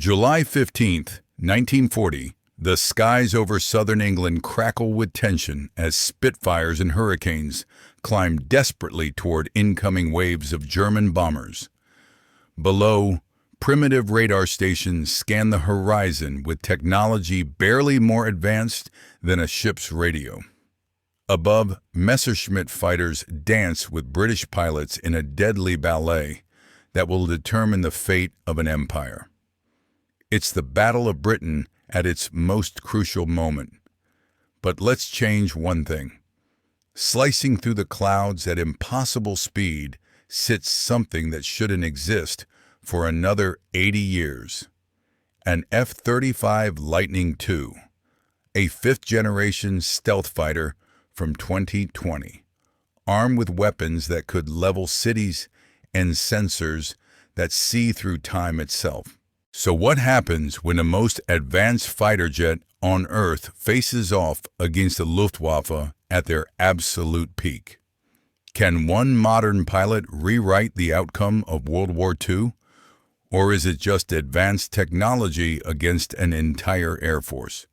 July 15th, 1940, the skies over southern England crackle with tension as Spitfires and Hurricanes climb desperately toward incoming waves of German bombers. Below, primitive radar stations scan the horizon with technology barely more advanced than a ship's radio. Above, Messerschmitt fighters dance with British pilots in a deadly ballet that will determine the fate of an empire. It's the Battle of Britain at its most crucial moment. But let's change one thing. Slicing through the clouds at impossible speed sits something that shouldn't exist for another 80 years. An F-35 Lightning II, a fifth-generation stealth fighter from 2020, armed with weapons that could level cities and sensors that see through time itself. So what happens when the most advanced fighter jet on Earth faces off against the Luftwaffe at their absolute peak? Can one modern pilot rewrite the outcome of World War II? Or is it just advanced technology against an entire air force?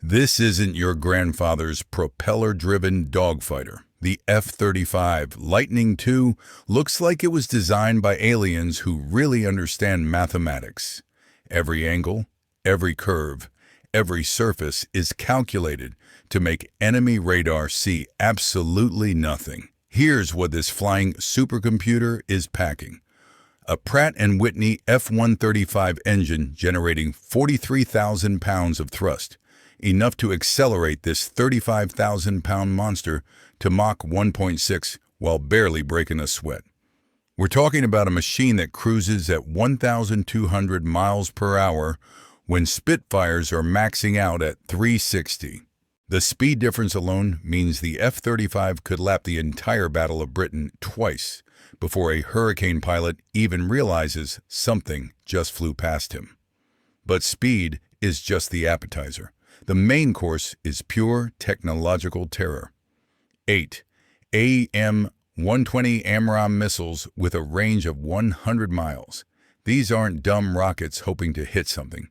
This isn't your grandfather's propeller-driven dogfighter. The F-35 Lightning II looks like it was designed by aliens who really understand mathematics. Every angle, every curve, every surface is calculated to make enemy radar see absolutely nothing. Here's what this flying supercomputer is packing. A Pratt & Whitney F-135 engine generating 43,000 pounds of thrust, enough to accelerate this 35,000-pound monster to Mach 1.6 while barely breaking a sweat. We're talking about a machine that cruises at 1,200 miles per hour when Spitfires are maxing out at 360. The speed difference alone means the F-35 could lap the entire Battle of Britain twice before a Hurricane pilot even realizes something just flew past him. But speed is just the appetizer. The main course is pure technological terror. 8 AIM-120 AMRAAM missiles with a range of 100 miles. These aren't dumb rockets hoping to hit something.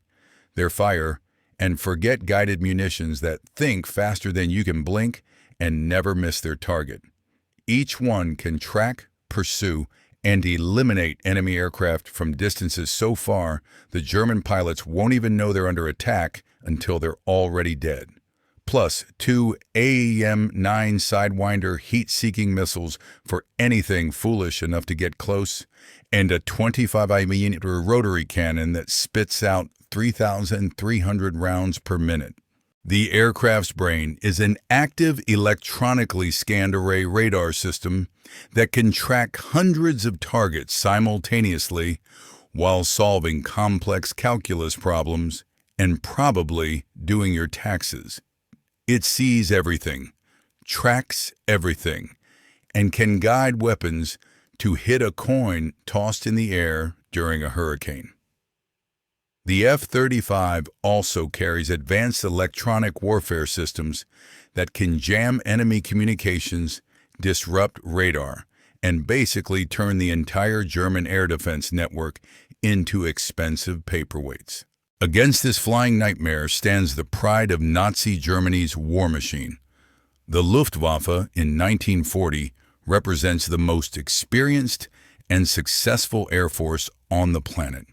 They're fire and forget guided munitions that think faster than you can blink and never miss their target. Each one can track, pursue, and eliminate enemy aircraft from distances so far the German pilots won't even know they're under attack until they're already dead. Plus 2 AIM-9 Sidewinder heat-seeking missiles for anything foolish enough to get close, and a 25mm rotary cannon that spits out 3,300 rounds per minute. The aircraft's brain is an active electronically scanned array radar system that can track hundreds of targets simultaneously while solving complex calculus problems and probably doing your taxes. It sees everything, tracks everything, and can guide weapons to hit a coin tossed in the air during a hurricane. The F-35 also carries advanced electronic warfare systems that can jam enemy communications, disrupt radar, and basically turn the entire German air defense network into expensive paperweights. Against this flying nightmare stands the pride of Nazi Germany's war machine. The Luftwaffe in 1940 represents the most experienced and successful air force on the planet.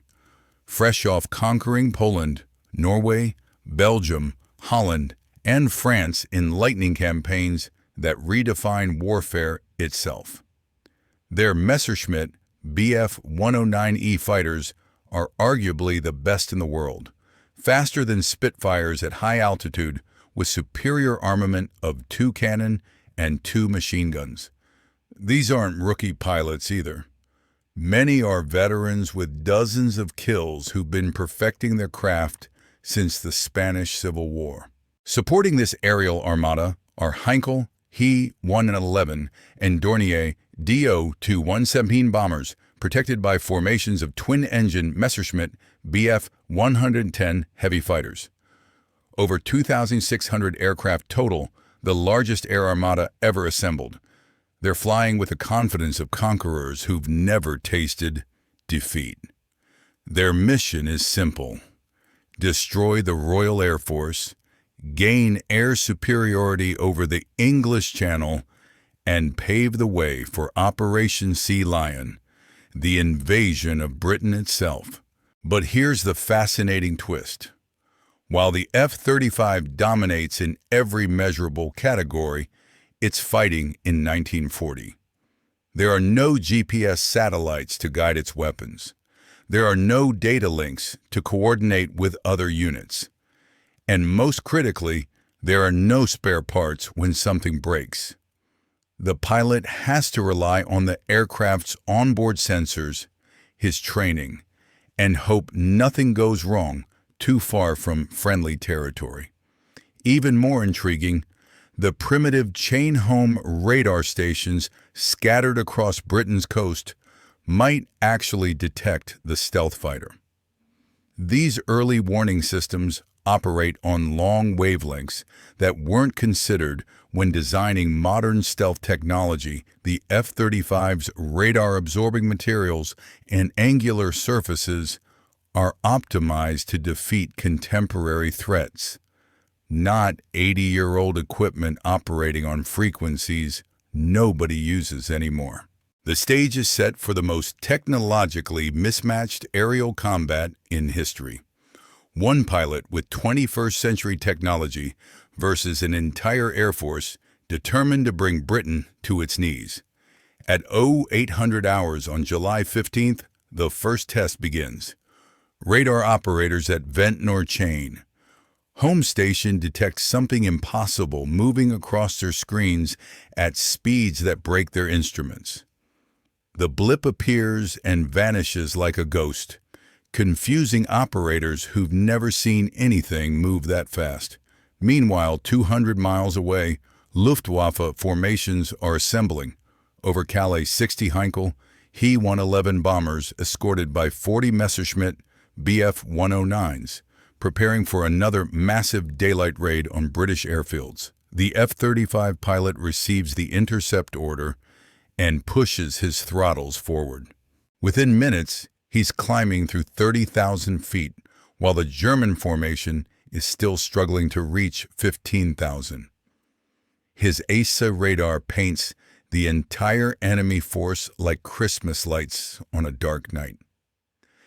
Fresh off conquering Poland, Norway, Belgium, Holland, and France in lightning campaigns that redefine warfare itself. Their Messerschmitt Bf-109E fighters are arguably the best in the world, faster than Spitfires at high altitude with superior armament of 2 cannon and 2 machine guns. These aren't rookie pilots either. Many are veterans with dozens of kills who've been perfecting their craft since the Spanish Civil War. Supporting this aerial armada are Heinkel He-111 and Dornier Do-2-117 bombers, protected by formations of twin-engine Messerschmitt Bf-110 heavy fighters. Over 2,600 aircraft total, the largest air armada ever assembled. They're flying with the confidence of conquerors who've never tasted defeat. Their mission is simple: destroy the Royal Air Force, gain air superiority over the English Channel, and pave the way for Operation Sea Lion, the invasion of Britain itself. But here's the fascinating twist. While the F-35 dominates in every measurable category, it's fighting in 1940. There are no GPS satellites to guide its weapons. There are no data links to coordinate with other units. And most critically, there are no spare parts when something breaks. The pilot has to rely on the aircraft's onboard sensors, his training, and hope nothing goes wrong too far from friendly territory. Even more intriguing, the primitive chain-home radar stations scattered across Britain's coast might actually detect the stealth fighter. These early warning systems operate on long wavelengths that weren't considered when designing modern stealth technology. The F-35's radar-absorbing materials and angular surfaces are optimized to defeat contemporary threats, not 80-year-old equipment operating on frequencies nobody uses anymore. The stage is set for the most technologically mismatched aerial combat in history. One pilot with 21st century technology versus an entire Air Force determined to bring Britain to its knees. At 0800 hours on July 15th, the first test begins. Radar operators at Ventnor Chain. Home station detects something impossible moving across their screens at speeds that break their instruments. The blip appears and vanishes like a ghost, confusing operators who've never seen anything move that fast. Meanwhile, 200 miles away, Luftwaffe formations are assembling. Over Calais, 60 Heinkel He-111 bombers escorted by 40 Messerschmitt Bf-109s, preparing for another massive daylight raid on British airfields. The F-35 pilot receives the intercept order and pushes his throttles forward. Within minutes, he's climbing through 30,000 feet, while the German formation is still struggling to reach 15,000. His ASA radar paints the entire enemy force like Christmas lights on a dark night.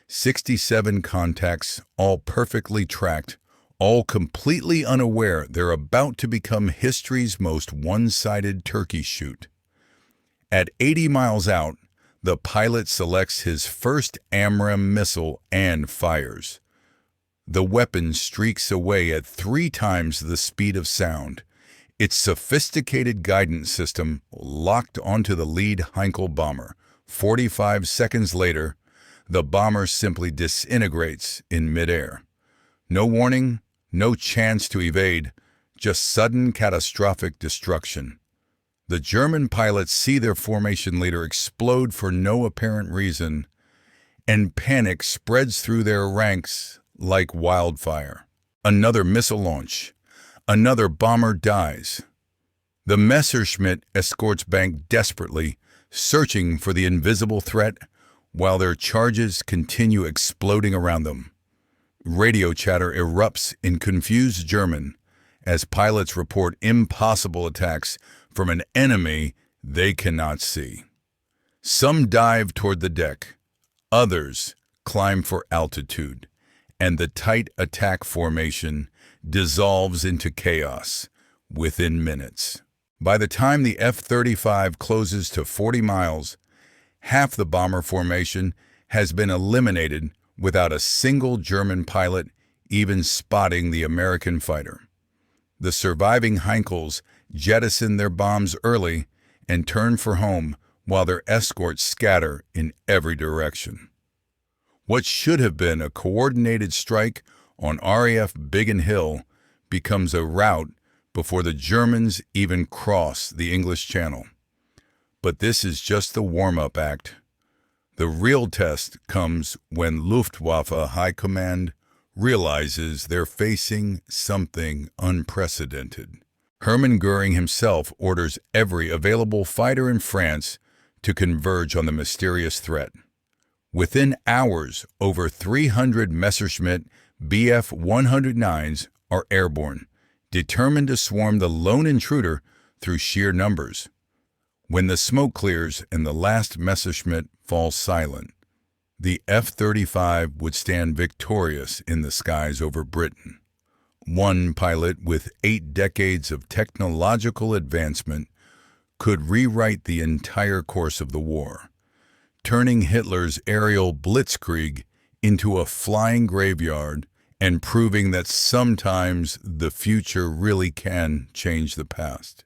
67 contacts, all perfectly tracked, all completely unaware they're about to become history's most one-sided turkey shoot. At 80 miles out, the pilot selects his first AMRAAM missile and fires. The weapon streaks away at 3 times the speed of sound, its sophisticated guidance system locked onto the lead Heinkel bomber. 45 seconds later, the bomber simply disintegrates in midair. No warning, no chance to evade, just sudden catastrophic destruction. The German pilots see their formation leader explode for no apparent reason, and panic spreads through their ranks like wildfire. Another missile launch. Another bomber dies. The Messerschmitt escorts bank desperately, searching for the invisible threat, while their charges continue exploding around them. Radio chatter erupts in confused German as pilots report impossible attacks from an enemy they cannot see. Some dive toward the deck, others climb for altitude, and the tight attack formation dissolves into chaos within minutes. By the time the F-35 closes to 40 miles, half the bomber formation has been eliminated without a single German pilot even spotting the American fighter. The surviving Heinkels jettison their bombs early and turn for home while their escorts scatter in every direction. What should have been a coordinated strike on RAF Biggin Hill becomes a rout before the Germans even cross the English Channel. But this is just the warm-up act. The real test comes when Luftwaffe High Command realizes they're facing something unprecedented. Hermann Goering himself orders every available fighter in France to converge on the mysterious threat. Within hours, over 300 Messerschmitt Bf-109s are airborne, determined to swarm the lone intruder through sheer numbers. When the smoke clears and the last Messerschmitt falls silent, the F-35 would stand victorious in the skies over Britain. One pilot with 8 decades of technological advancement could rewrite the entire course of the war, turning Hitler's aerial blitzkrieg into a flying graveyard and proving that sometimes the future really can change the past.